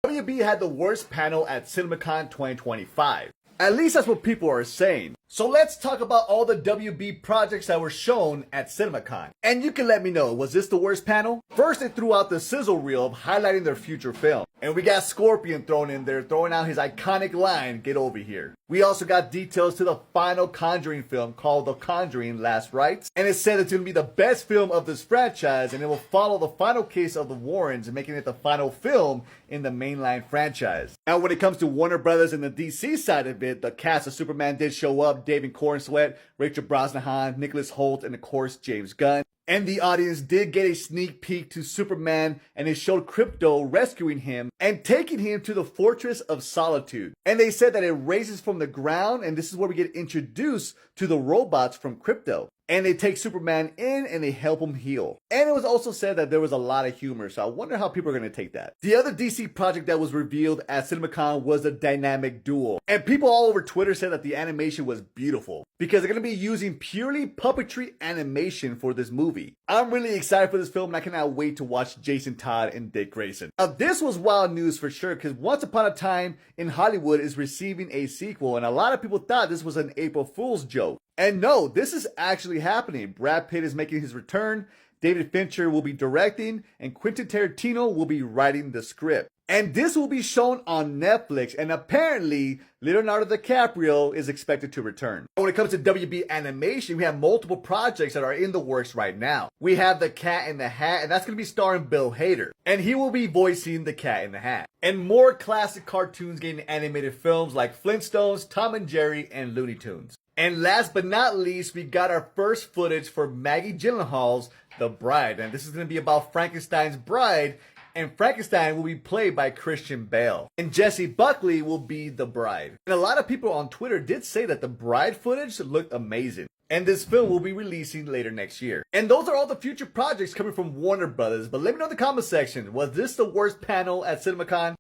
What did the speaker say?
WB had the worst panel at CinemaCon 2025. At least that's what people are saying. So let's talk about all the WB projects that were shown at CinemaCon. And you can let me know, was this the worst panel? First, they threw out the sizzle reel highlighting their future film. And we got Scorpion thrown in there, throwing out his iconic line, "Get over here." We also got details to the final Conjuring film called The Conjuring: Last Rites. And it said it's going to be the best film of this franchise, and it will follow the final case of the Warrens, making it the final film in the mainline franchise. Now, when it comes to Warner Brothers and the DC side of it, the cast of Superman did show up. David Cornsweet, Rachel Brosnahan, Nicholas Hoult, and of course James Gunn. And the audience did get a sneak peek to Superman, and it showed Crypto rescuing him and taking him to the Fortress of Solitude. And they said that it raises from the ground, and this is where we get introduced to the robots from Crypto. And they take Superman in and they help him heal. And it was also said that there was a lot of humor, so I wonder how people are going to take that. The other DC project that was revealed at CinemaCon was the Dynamic Duel. And people all over Twitter said that the animation was beautiful because they're going to be using purely puppetry animation for this movie. I'm really excited for this film, and I cannot wait to watch Jason Todd and Dick Grayson. Now, this was wild news for sure, because Once Upon a Time in Hollywood is receiving a sequel, and a lot of people thought this was an April Fool's joke. And no, this is actually happening. Brad Pitt is making his return, David Fincher will be directing, and Quentin Tarantino will be writing the script. And this will be shown on Netflix, and apparently Leonardo DiCaprio is expected to return. When it comes to WB animation, we have multiple projects that are in the works right now. We have The Cat in the Hat, and that's going to be starring Bill Hader, and he will be voicing the Cat in the Hat. And more classic cartoons getting animated films like Flintstones, Tom and Jerry, and Looney Tunes. And last but not least, we got our first footage for Maggie Gyllenhaal's The Bride. And this is going to be about Frankenstein's bride, and Frankenstein will be played by Christian Bale. And Jessie Buckley will be the bride. And a lot of people on Twitter did say that the bride footage looked amazing. And this film will be releasing later next year. And those are all the future projects coming from Warner Brothers. But let me know in the comment section, was this the worst panel at CinemaCon?